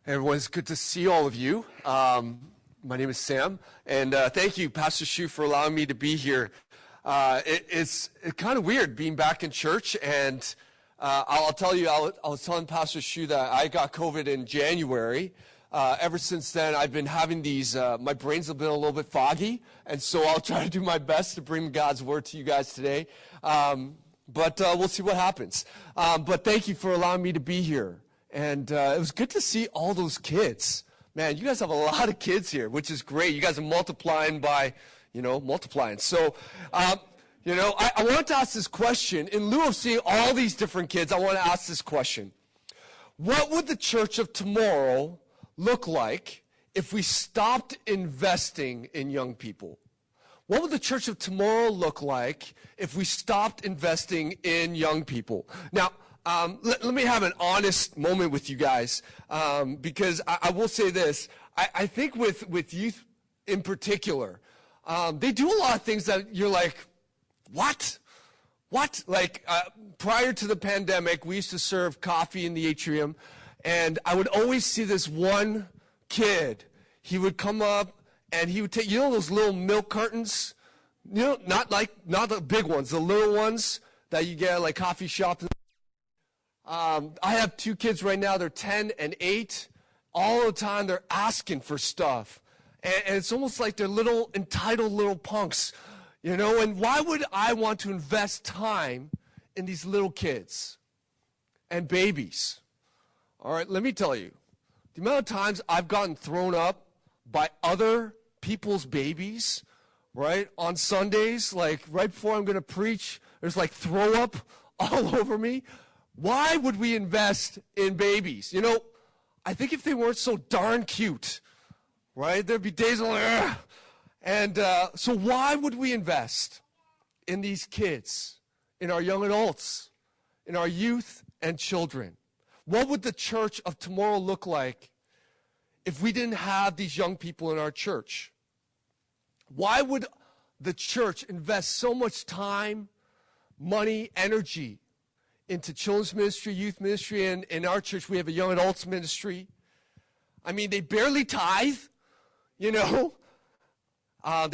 Hey everyone, it's good to see all of you. My name is Sam, and thank you, Pastor Shu, for allowing me to be here. It's kind of weird being back in church, and I'll tell you, I was telling Pastor Shu that I got COVID in January. Ever since then, I've been having these, my brains have been a little bit foggy, and so I'll try to do my best to bring God's word to you guys today. But we'll see what happens. But thank you for allowing me to be here. And it was good to see all those kids. Man, you guys have a lot of kids here, which is great. You guys are multiplying by, multiplying. So, I wanted to ask this question. In lieu of seeing all these different kids, I want to ask this question. What would the church of tomorrow look like if we stopped investing in young people? What would the church of tomorrow look like if we stopped investing in young people? Now, let me have an honest moment with you guys, because I will say this. I think with youth in particular, they do a lot of things that you're like, what? What? Like, prior to the pandemic, we used to serve coffee in the atrium, and I would always see this one kid. He would come up, and he would take, those little milk cartons? Not the big ones, the little ones that you get at like coffee shops. I have two kids right now. They're 10 and 8. All the time they're asking for stuff. And it's almost like they're little entitled little punks, And why would I want to invest time in these little kids and babies? All right, let me tell you. The amount of times I've gotten thrown up by other people's babies, right, on Sundays, like right before I'm going to preach, there's like throw up all over me. Why would we invest in babies? I think if they weren't so darn cute, right, there'd be days like, ugh. And so why would we invest in these kids, in our young adults, in our youth and children? What would the church of tomorrow look like if we didn't have these young people in our church? Why would the church invest so much time, money, energy into children's ministry, youth ministry, and in our church we have a young adults ministry? I mean, they barely tithe, They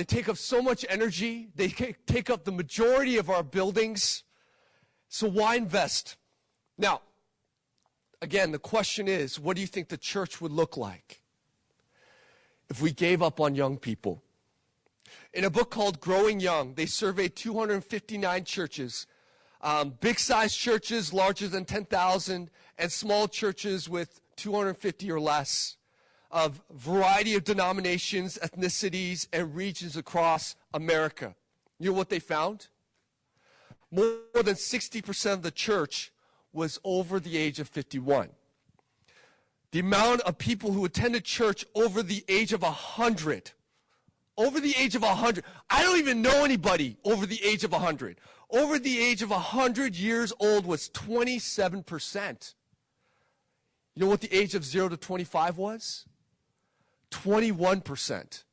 take up so much energy. They take up the majority of our buildings. So why invest? Now, again, the question is, what do you think the church would look like if we gave up on young people? In a book called Growing Young, they surveyed 259 churches, big-sized churches larger than 10,000, and small churches with 250 or less, of a variety of denominations, ethnicities, and regions across America. You know what they found? More than 60% of the church was over the age of 51. The amount of people who attended church over the age of 100, over the age of 100, I don't even know anybody over the age of 100. Over the age of 100 years old was 27%. You know what the age of 0 to 25 was? 21%.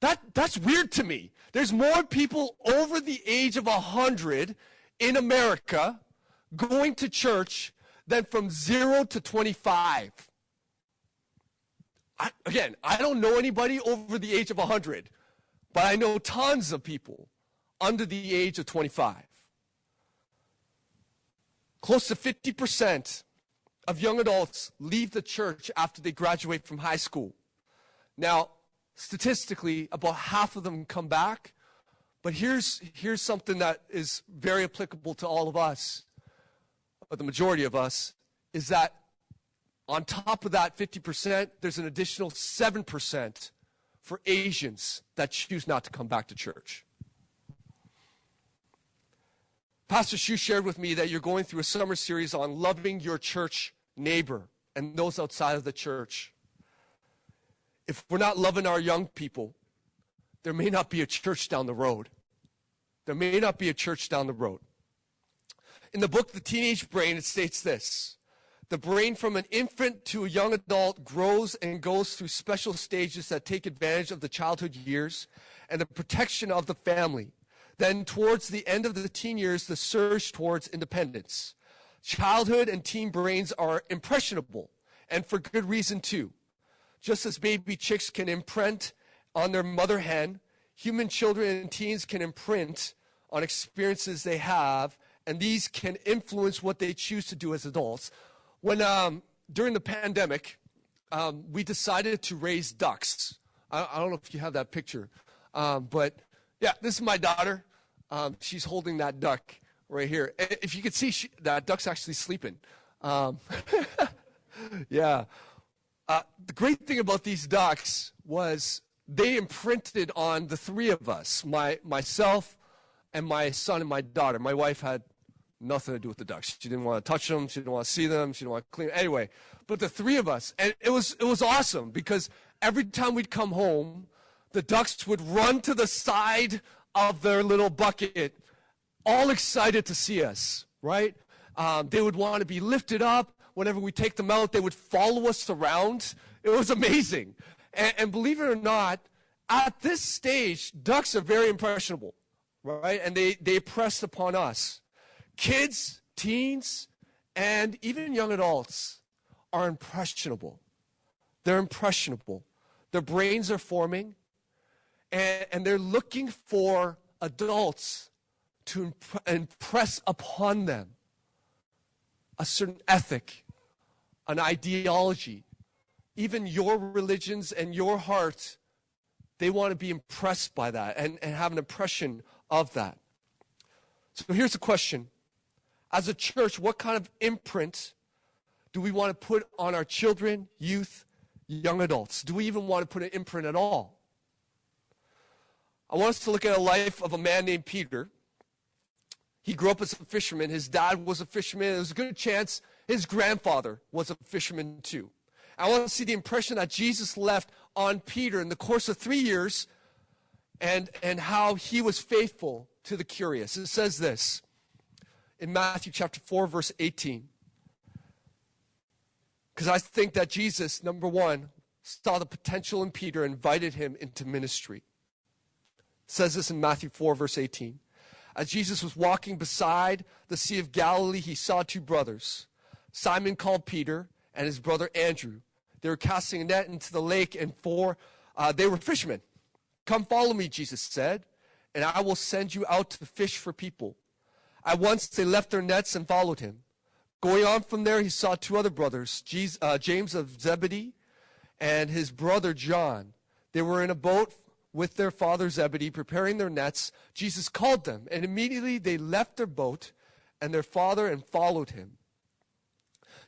That's weird to me. There's more people over the age of 100 in America going to church than from 0 to 25. I don't know anybody over the age of 100, but I know tons of people under the age of 25. Close to 50% of young adults leave the church after they graduate from high school. Now, statistically, about half of them come back, but here's something that is very applicable to all of us, but the majority of us, is that on top of that 50%, there's an additional 7% for Asians that choose not to come back to church. Pastor Shu shared with me that you're going through a summer series on loving your church neighbor and those outside of the church. If we're not loving our young people, there may not be a church down the road. There may not be a church down the road. In the book, The Teenage Brain, it states this: the brain from an infant to a young adult grows and goes through special stages that take advantage of the childhood years and the protection of the family. Then towards the end of the teen years, the surge towards independence. Childhood and teen brains are impressionable and for good reason too. Just as baby chicks can imprint on their mother hen, human children and teens can imprint on experiences they have, and these can influence what they choose to do as adults. When during the pandemic, we decided to raise ducks. I don't know if you have that picture, but yeah, this is my daughter. She's holding that duck right here. If you could see, that duck's actually sleeping. Yeah. The great thing about these ducks was they imprinted on the three of us, myself and my son and my daughter. My wife had nothing to do with the ducks. She didn't want to touch them. She didn't want to see them. She didn't want to clean them. Anyway, but the three of us, and it was awesome because every time we'd come home, the ducks would run to the side of their little bucket, all excited to see us, right? They would want to be lifted up. Whenever we take them out, they would follow us around. It was amazing. And believe it or not, at this stage, ducks are very impressionable, right? And they pressed upon us. Kids, teens, and even young adults are impressionable. They're impressionable. Their brains are forming, and they're looking for adults to impress upon them a certain ethic, an ideology. Even your religions and your heart, they want to be impressed by that and have an impression of that. So here's the question. As a church, what kind of imprint do we want to put on our children, youth, young adults? Do we even want to put an imprint at all? I want us to look at a life of a man named Peter. He grew up as a fisherman. His dad was a fisherman. There's a good chance his grandfather was a fisherman too. I want to see the impression that Jesus left on Peter in the course of 3 years and how he was faithful to the curious. It says this in Matthew chapter 4, verse 18. Because I think that Jesus, number one, saw the potential in Peter and invited him into ministry. It says this in Matthew 4, verse 18. As Jesus was walking beside the Sea of Galilee, he saw two brothers, Simon called Peter and his brother Andrew. They were casting a net into the lake, and they were fishermen. Come follow me, Jesus said, and I will send you out to fish for people. At once they left their nets and followed him. Going on from there, he saw two other brothers, James of Zebedee and his brother John. They were in a boat with their father Zebedee, preparing their nets. Jesus called them, and immediately they left their boat and their father and followed him.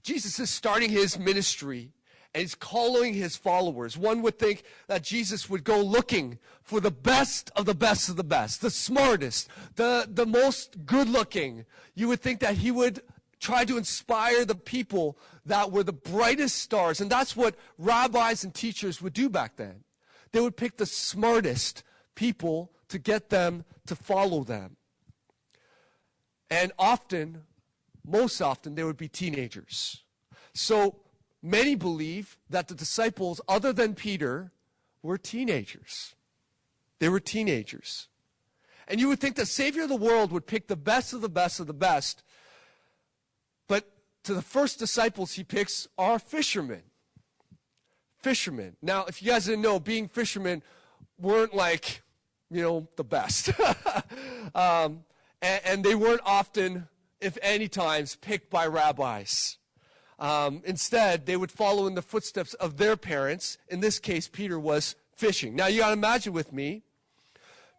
Jesus is starting his ministry, and he's calling his followers. One would think that Jesus would go looking for the best of the best of the best, the smartest, the most good-looking. You would think that he would try to inspire the people that were the brightest stars, and that's what rabbis and teachers would do back then. They would pick the smartest people to get them to follow them. And often, most often, they would be teenagers. So many believe that the disciples, other than Peter, were teenagers. They were teenagers. And you would think the Savior of the world would pick the best of the best of the best. But to the first disciples he picks are fishermen. Fishermen. Now, if you guys didn't know, being fishermen weren't like, the best. And they weren't often, if any times, picked by rabbis. Instead, they would follow in the footsteps of their parents. In this case, Peter was fishing. Now, you got to imagine with me,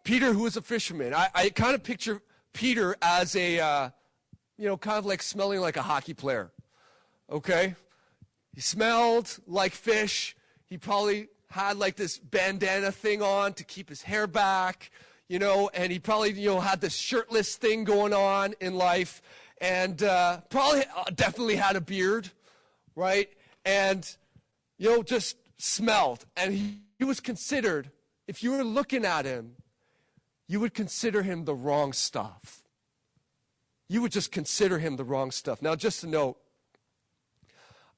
Peter, who was a fisherman. I kind of picture Peter as a, kind of like smelling like a hockey player. Okay? He smelled like fish. He probably had like this bandana thing on to keep his hair back, and he probably, had this shirtless thing going on in life, and probably definitely had a beard, right? And, just smelled. And he was considered, if you were looking at him, you would consider him the wrong stuff. You would just consider him the wrong stuff. Now, just a note,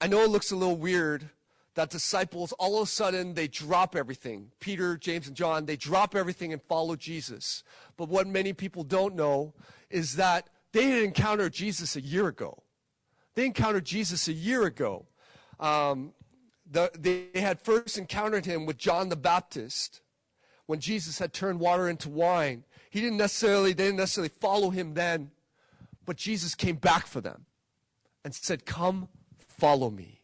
I know it looks a little weird that disciples, all of a sudden, they drop everything. Peter, James, and John, they drop everything and follow Jesus. But what many people don't know is that they had encountered Jesus a year ago. They encountered Jesus a year ago. They had first encountered him with John the Baptist when Jesus had turned water into wine. They didn't necessarily follow him then, but Jesus came back for them and said, come, follow me.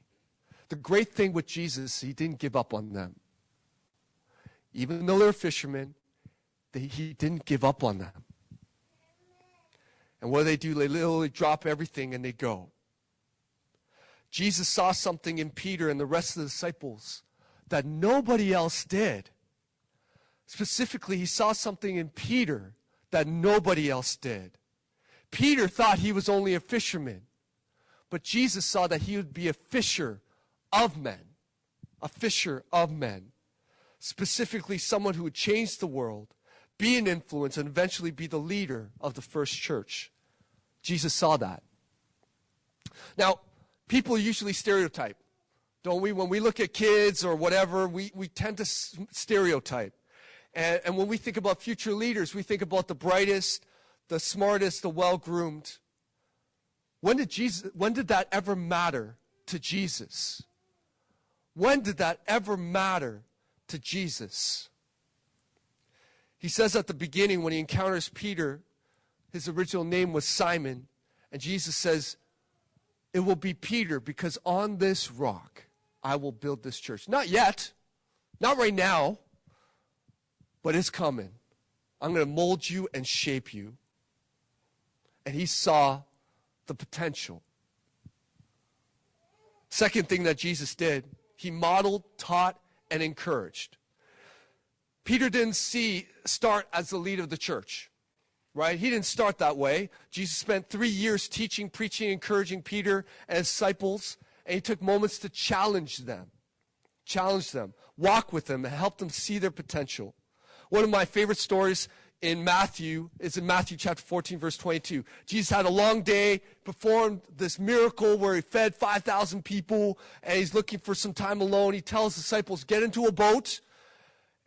The great thing with Jesus, he didn't give up on them. Even though they're fishermen, he didn't give up on them. And what do? They literally drop everything and they go. Jesus saw something in Peter and the rest of the disciples that nobody else did. Specifically, he saw something in Peter that nobody else did. Peter thought he was only a fisherman, but Jesus saw that he would be a fisher of men. A fisher of men. Specifically, someone who would change the world, be an influence, and eventually be the leader of the first church. Jesus saw that. Now, people usually stereotype, don't we? When we look at kids or whatever, we tend to stereotype. And when we think about future leaders, we think about the brightest, the smartest, the well-groomed. When did that ever matter to Jesus? When did that ever matter to Jesus? He says at the beginning when he encounters Peter, his original name was Simon, and Jesus says, it will be Peter, because on this rock I will build this church. Not yet, not right now, but it's coming. I'm going to mold you and shape you. And he saw the potential. Second thing that Jesus did, he modeled, taught, and encouraged. Peter didn't start as the leader of the church, right? He didn't start that way. Jesus spent 3 years teaching, preaching, encouraging Peter and his disciples, and he took moments to challenge them, walk with them, and help them see their potential. One of my favorite stories in Matthew is in Matthew chapter 14, verse 22. Jesus had a long day, performed this miracle where he fed 5,000 people, and he's looking for some time alone. He tells his disciples, get into a boat,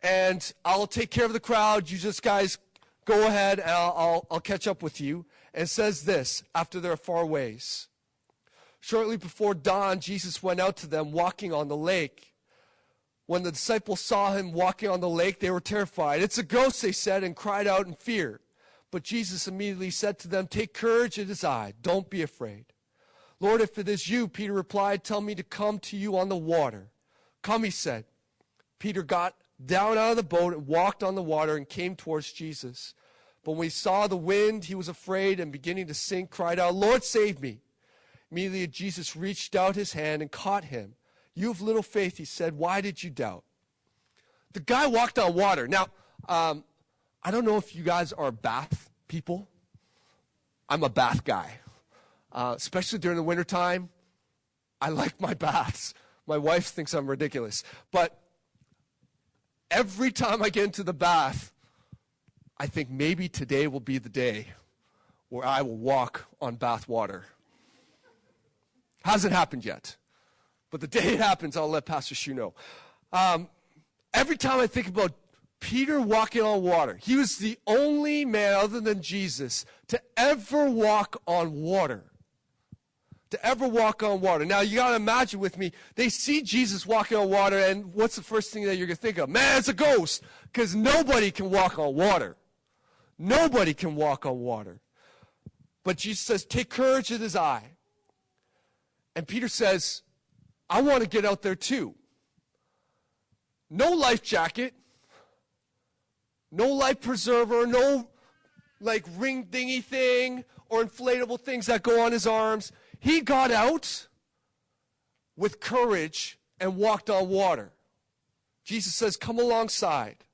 and I'll take care of the crowd. You just guys go ahead, and I'll catch up with you. And it says this, after they're far ways. Shortly before dawn, Jesus went out to them walking on the lake. When the disciples saw him walking on the lake, they were terrified. It's a ghost, they said, and cried out in fear. But Jesus immediately said to them, take courage, it is I. Don't be afraid. Lord, if it is you, Peter replied, tell me to come to you on the water. Come, he said. Peter got down out of the boat and walked on the water and came towards Jesus. But when he saw the wind, he was afraid and beginning to sink, cried out, Lord, save me. Immediately Jesus reached out his hand and caught him. You have little faith, he said. Why did you doubt? The guy walked on water. Now, I don't know if you guys are bath people. I'm a bath guy, especially during the wintertime. I like my baths. My wife thinks I'm ridiculous. But every time I get into the bath, I think maybe today will be the day where I will walk on bath water. Hasn't happened yet. But the day it happens, I'll let Pastor Shu know. Every time I think about Peter walking on water, he was the only man other than Jesus to ever walk on water. Now, you got to imagine with me, they see Jesus walking on water, and what's the first thing that you're going to think of? Man, it's a ghost, because nobody can walk on water. Nobody can walk on water. But Jesus says, take courage, it is I. And Peter says, I want to get out there too. No life jacket, no life preserver, no like ring dingy thing or inflatable things that go on his arms. He got out with courage and walked on water. Jesus says, come alongside.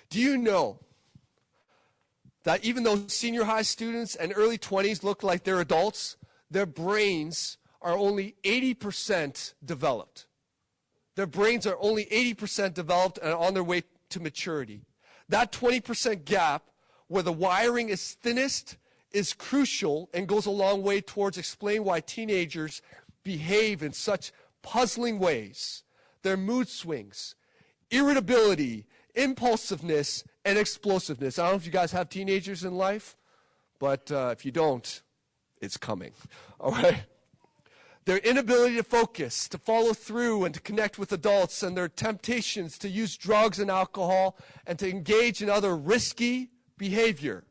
Do you know that even though senior high students and early 20s look like they're adults, their brains are only 80% developed. Their brains are only 80% developed and on their way to maturity. That 20% gap where the wiring is thinnest is crucial and goes a long way towards explaining why teenagers behave in such puzzling ways. Their mood swings, irritability, impulsiveness, and explosiveness. I don't know if you guys have teenagers in life, but if you don't, it's coming. All right? Their inability to focus, to follow through, and to connect with adults, and their temptations to use drugs and alcohol and to engage in other risky behavior.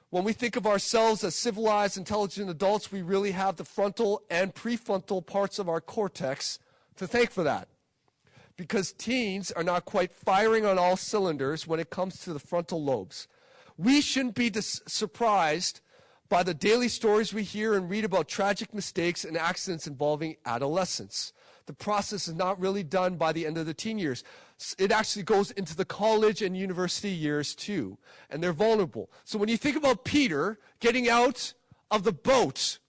When we think of ourselves as civilized, intelligent adults, we really have the frontal and prefrontal parts of our cortex to thank for that. Because teens are not quite firing on all cylinders when it comes to the frontal lobes. We shouldn't be surprised by the daily stories we hear and read about tragic mistakes and accidents involving adolescents. The process is not really done by the end of the teen years. It actually goes into the college and university years too, and they're vulnerable. So when you think about Peter getting out of the boat,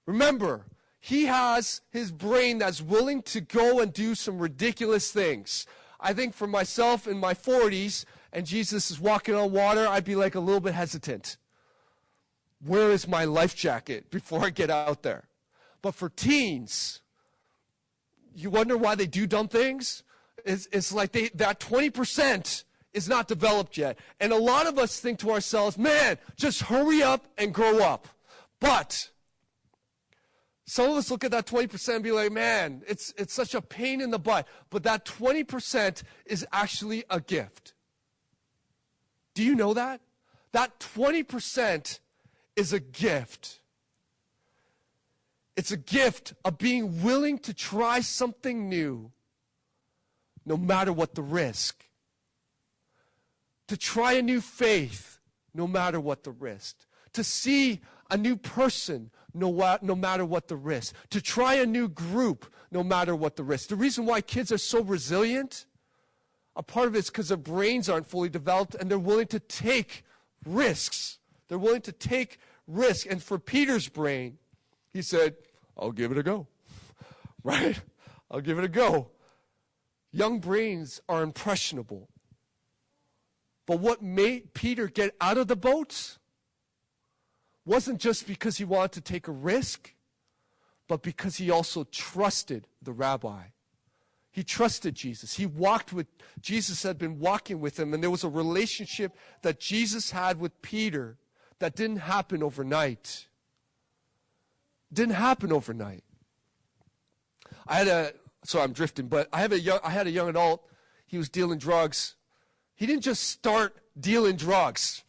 remember, he has his brain that's willing to go and do some ridiculous things. I think for myself in my 40s, and Jesus is walking on water, I'd be like a little bit hesitant. Where is my life jacket before I get out there? But for teens, you wonder why they do dumb things? It's like that 20% is not developed yet. And a lot of us think to ourselves, man, just hurry up and grow up. But some of us look at that 20% and be like, man, it's such a pain in the butt. But that 20% is actually a gift. Do you know that? That 20% is a gift. It's a gift of being willing to try something new, no matter what the risk. To try a new faith, no matter what the risk. To see a new person, no matter what the risk. To try a new group, no matter what the risk. The reason why kids are so resilient, a part of it is because their brains aren't fully developed and they're willing to take risks. They're willing to take risks. And for Peter's brain, he said, I'll give it a go. Right? I'll give it a go. Young brains are impressionable. But what made Peter get out of the boat wasn't just because he wanted to take a risk, but because he also trusted the rabbi. He trusted Jesus. He walked with Jesus, had been walking with him, and there was a relationship that Jesus had with Peter that didn't happen overnight. Didn't happen overnight. I'm drifting, but I had a young adult. He was dealing drugs. He didn't just start dealing drugs.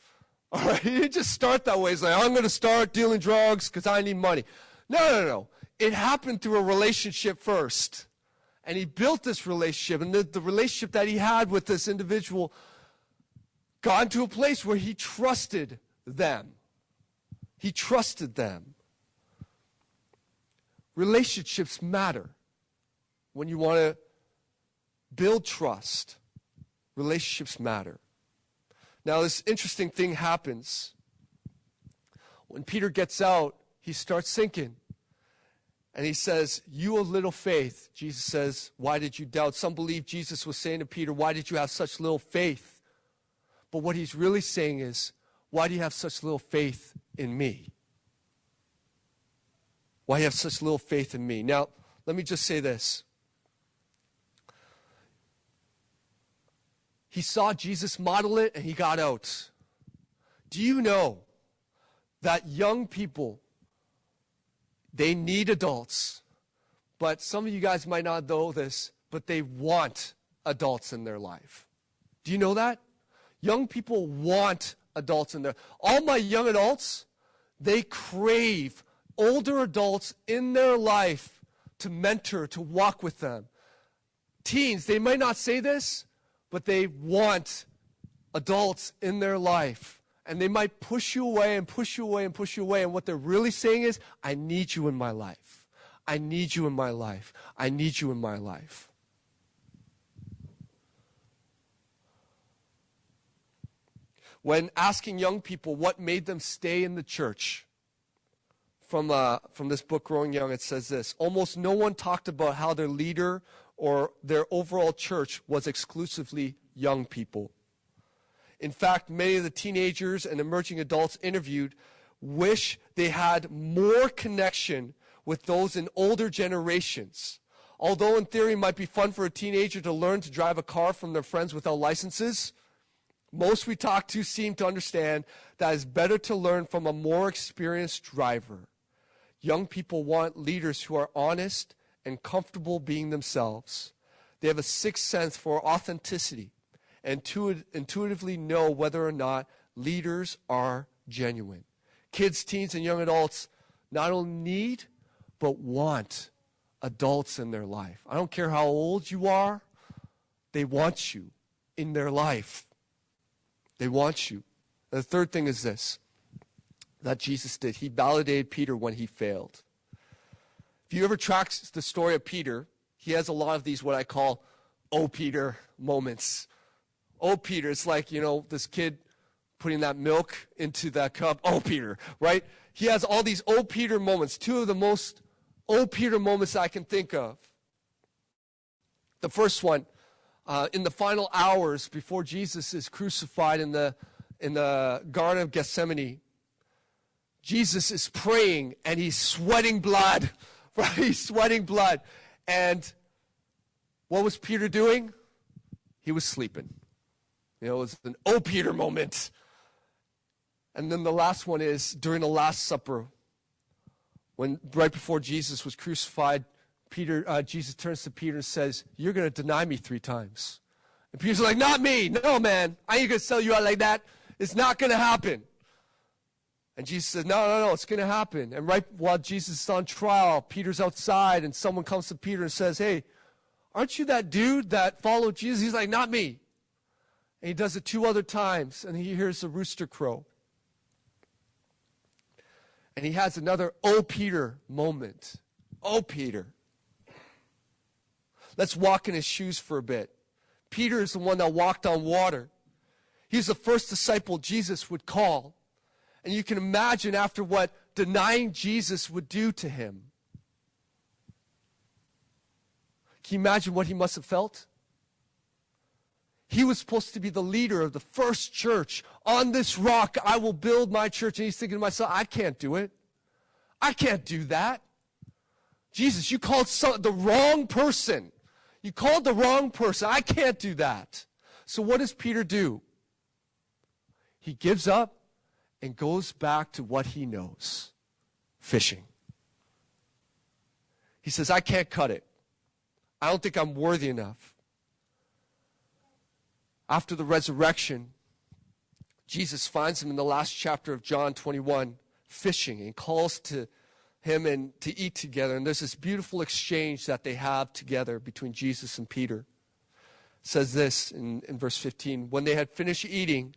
All right, he didn't just start that way. He's like, I'm going to start dealing drugs because I need money. No. It happened through a relationship first. And he built this relationship, and the relationship that he had with this individual got into a place where he trusted them. He trusted them. Relationships matter. When you want to build trust, relationships matter. Now, this interesting thing happens. When Peter gets out, he starts sinking. And he says, you of little faith. Jesus says, why did you doubt? Some believe Jesus was saying to Peter, why did you have such little faith? But what he's really saying is, why do you have such little faith in me? Why do you have such little faith in me? Now, let me just say this. He saw Jesus model it, and he got out. Do you know that young people, they need adults? But some of you guys might not know this, but they want adults in their life. Do you know that? Young people want adults in there. All my young adults, they crave older adults in their life to mentor, to walk with them. Teens, they might not say this, but they want adults in their life. And they might push you away and push you away and push you away. And what they're really saying is, I need you in my life. I need you in my life. I need you in my life. When asking young people what made them stay in the church, from this book, Growing Young, it says this: almost no one talked about how their leader or their overall church was exclusively young people. In fact, many of the teenagers and emerging adults interviewed wish they had more connection with those in older generations. Although in theory it might be fun for a teenager to learn to drive a car from their friends without licenses, most we talk to seem to understand that it's better to learn from a more experienced driver. Young people want leaders who are honest and comfortable being themselves. They have a sixth sense for authenticity and intuitively know whether or not leaders are genuine. Kids, teens, and young adults not only need, but want adults in their life. I don't care how old you are, they want you in their life. They want you. And the third thing is this, that Jesus did. He validated Peter when he failed. If you ever track the story of Peter, he has a lot of these what I call "Oh Peter" moments. Oh Peter, it's like, this kid putting that milk into that cup. Oh Peter, right? He has all these "Oh Peter" moments. Two of the most "Oh Peter" moments I can think of. The first one, in the final hours before Jesus is crucified in the Garden of Gethsemane, Jesus is praying and he's sweating blood, right? He's sweating blood. And what was Peter doing? He was sleeping. It was an "Oh Peter" moment. And then the last one is during the Last Supper, when right before Jesus was crucified, Jesus turns to Peter and says, "You're going to deny me 3 times." And Peter's like, "Not me. No, man. I ain't going to sell you out like that. It's not going to happen." And Jesus says, no, it's going to happen. And right while Jesus is on trial, Peter's outside, and someone comes to Peter and says, "Hey, aren't you that dude that followed Jesus?" He's like, "Not me." And he does it 2 other times, and he hears the rooster crow. And he has another "Oh Peter" moment. Oh Peter. Let's walk in his shoes for a bit. Peter is the one that walked on water. He's the first disciple Jesus would call. And you can imagine after what denying Jesus would do to him. Can you imagine what he must have felt? He was supposed to be the leader of the first church. On this rock, I will build my church. And he's thinking to himself, I can't do it. I can't do that. Jesus, you called the wrong person. You called the wrong person. I can't do that. So what does Peter do? He gives up and goes back to what he knows, fishing. He says, I can't cut it. I don't think I'm worthy enough. After the resurrection, Jesus finds him in the last chapter of John 21, fishing, and calls to him and to eat together. And there's this beautiful exchange that they have together between Jesus and Peter. It says this in verse 15, when they had finished eating,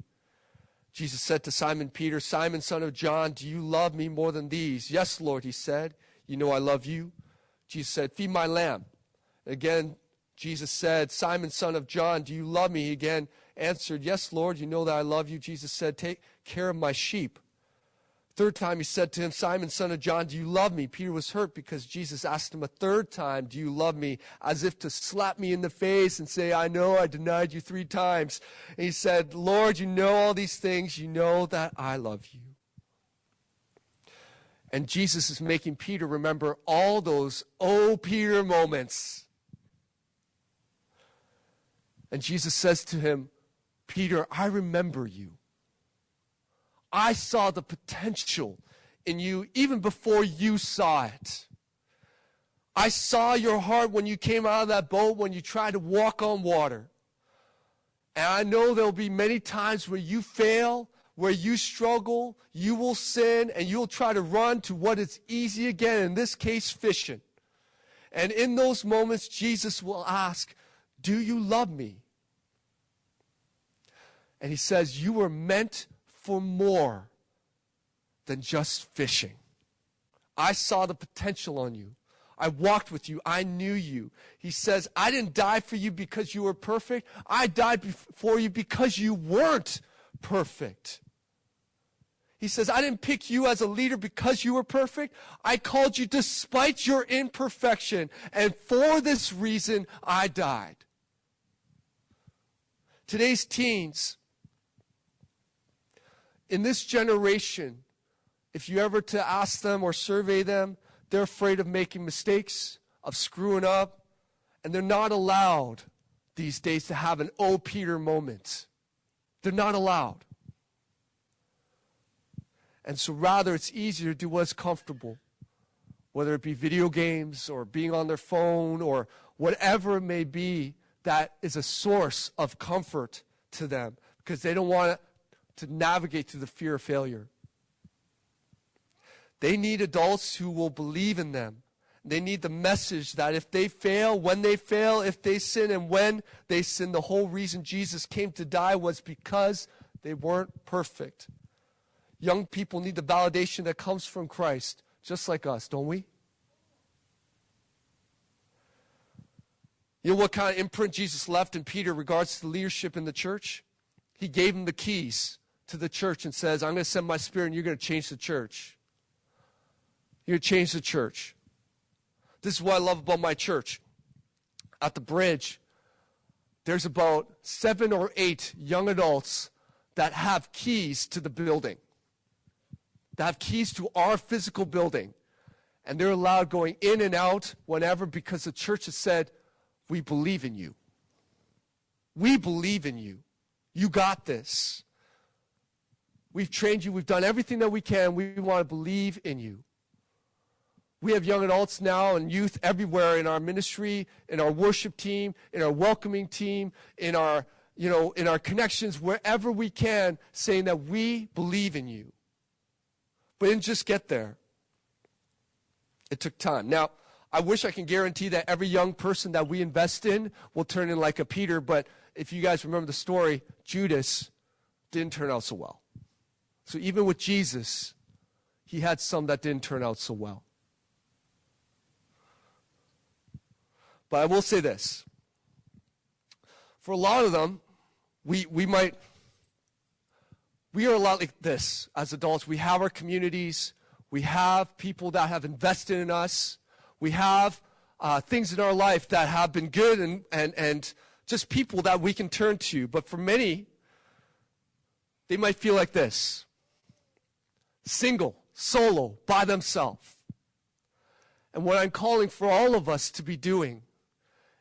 Jesus said to Simon Peter, "Simon, son of John, do you love me more than these?" "Yes, Lord," he said. "You know I love you." Jesus said, "Feed my lamb." Again, Jesus said, "Simon, son of John, do you love me?" He again answered, "Yes, Lord, you know that I love you." Jesus said, "Take care of my sheep." Third time he said to him, "Simon, son of John, do you love me?" Peter was hurt because Jesus asked him a third time, "Do you love me?" as if to slap me in the face and say, "I know I denied you 3 times. And he said, "Lord, you know all these things. You know that I love you." And Jesus is making Peter remember all those "Oh, Peter" moments. And Jesus says to him, "Peter, I remember you. I saw the potential in you even before you saw it. I saw your heart when you came out of that boat, when you tried to walk on water. And I know there will be many times where you fail, where you struggle, you will sin, and you'll try to run to what is easy again, in this case, fishing. And in those moments, Jesus will ask, "Do you love me?" And he says, "You were meant for more than just fishing. I saw the potential on you. I walked with you. I knew you." He says, "I didn't die for you because you were perfect. I died for you because you weren't perfect." He says, "I didn't pick you as a leader because you were perfect. I called you despite your imperfection. And for this reason, I died." Today's teens, in this generation, if you ever to ask them or survey them, they're afraid of making mistakes, of screwing up, and they're not allowed these days to have an "Oh, Peter" moment. They're not allowed. And so rather, it's easier to do what's comfortable. whether it be video games or being on their phone or whatever it may be that is a source of comfort to them because they don't want to navigate through the fear of failure. They need adults who will believe in them. They need the message that if they fail, when they fail, if they sin, and when they sin, the whole reason Jesus came to die was because they weren't perfect. Young people need the validation that comes from Christ, just like us, don't we? You know what kind of imprint Jesus left in Peter in regards to leadership in the church? He gave him the keys to the church and says, I'm going to send my Spirit and you're going to change the church. You're going to change the church. This is what I love about my church. At the bridge, there's about 7 or 8 young adults that have keys to the building. That have keys to our physical building. And they're allowed going in and out whenever because the church has said, we believe in you. We believe in you. You got this. We've trained you. We've done everything that we can. We want to believe in you. We have young adults now and youth everywhere in our ministry, in our worship team, in our welcoming team, in our connections, wherever we can, saying that we believe in you. But it didn't just get there. It took time. Now, I wish I can guarantee that every young person that we invest in will turn in like a Peter, but if you guys remember the story, Judas didn't turn out so well. So even with Jesus, he had some that didn't turn out so well. But I will say this. For a lot of them, we are a lot like this as adults. We have our communities. We have people that have invested in us. We have things in our life that have been good and just people that we can turn to. But for many, they might feel like this. Single, solo, by themselves. And what I'm calling for all of us to be doing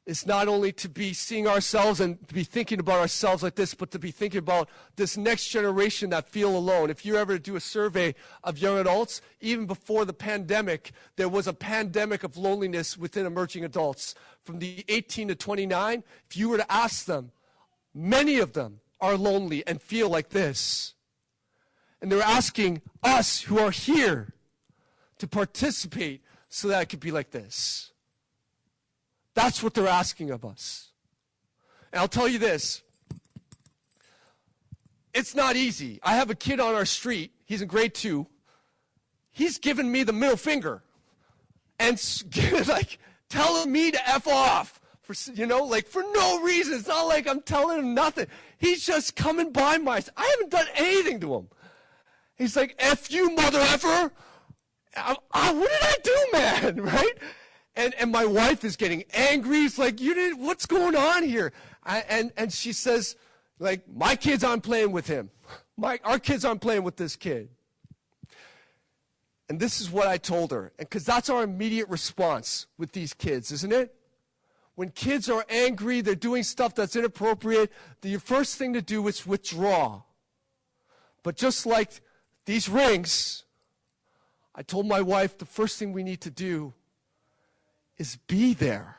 is not only to be seeing ourselves and to be thinking about ourselves like this, but to be thinking about this next generation that feel alone. If you ever do a survey of young adults, even before the pandemic, there was a pandemic of loneliness within emerging adults. From the 18 to 29, if you were to ask them, many of them are lonely and feel like this. And they're asking us who are here to participate so that it could be like this. That's what they're asking of us. And I'll tell you this. It's not easy. I have a kid on our street. He's in grade 2. He's giving me the middle finger. And like telling me to F off. For no reason. It's not like I'm telling him nothing. He's just coming by I haven't done anything to him. He's like, F you, mother effer. What did I do, man? Right? And my wife is getting angry. It's like, what's going on here? And she says, like, my kids aren't playing with him. Our kids aren't playing with this kid. And this is what I told her. And because that's our immediate response with these kids, isn't it? When kids are angry, they're doing stuff that's inappropriate, the first thing to do is withdraw. But just like these rings, I told my wife the first thing we need to do is be there.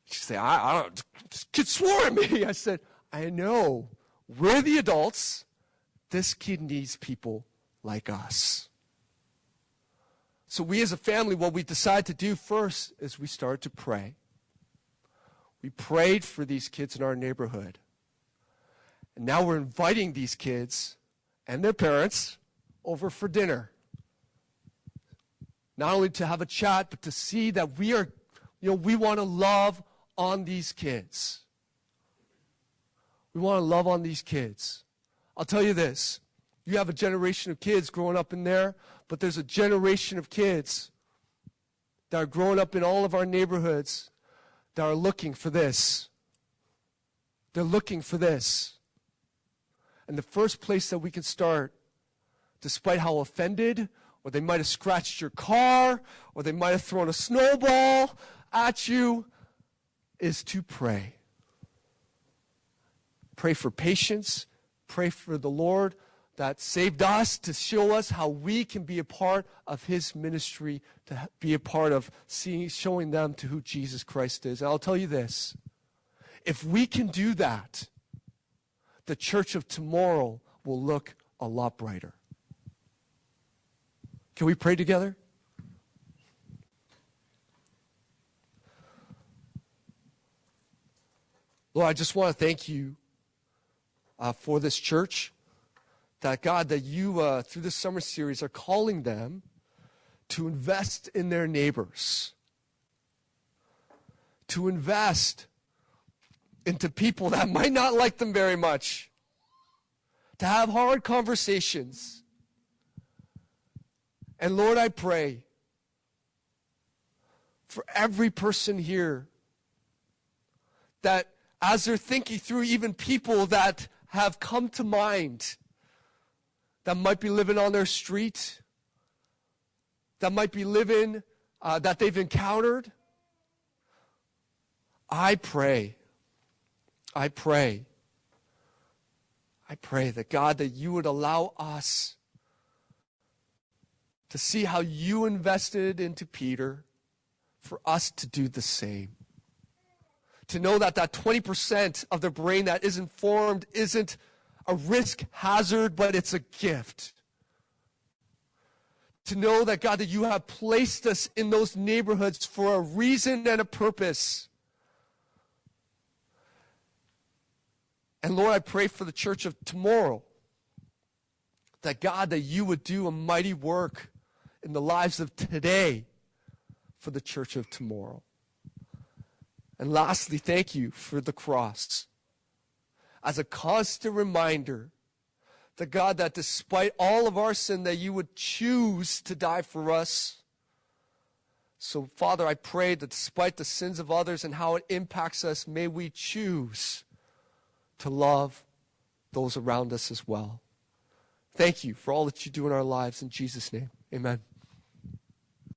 She said, I don't, this kid swore at me. I said, I know. We're the adults. This kid needs people like us. So we as a family, what we decided to do first is we started to pray. We prayed for these kids in our neighborhood. And now we're inviting these kids and their parents over for dinner. Not only to have a chat, but to see that we want to love on these kids. We want to love on these kids. I'll tell you this. You have a generation of kids growing up in there, but there's a generation of kids that are growing up in all of our neighborhoods that are looking for this. They're looking for this. And the first place that we can start, despite how offended, or they might have scratched your car, or they might have thrown a snowball at you, is to pray. Pray for patience. Pray for the Lord that saved us to show us how we can be a part of his ministry, to be a part of showing them to who Jesus Christ is. And I'll tell you this, if we can do that, the church of tomorrow will look a lot brighter. Can we pray together? Lord, I just want to thank you for this church. That God, that you, through this summer series, are calling them to invest in their neighbors. To invest into people that might not like them very much. To have hard conversations. And Lord, I pray for every person here that as they're thinking through even people that have come to mind, that might be living on their street, that might be living, that they've encountered. I pray that God, that you would allow us to see how you invested into Peter, for us to do the same. To know that 20% of the brain that isn't formed isn't a risk hazard, but it's a gift. To know that, God, that you have placed us in those neighborhoods for a reason and a purpose. And Lord, I pray for the church of tomorrow, that God, that you would do a mighty work in the lives of today for the church of tomorrow. And lastly, thank you for the cross as a constant reminder that, God, that despite all of our sin, that you would choose to die for us. So, Father, I pray that despite the sins of others and how it impacts us, may we choose to love those around us as well. Thank you for all that you do in our lives. In Jesus' name, amen.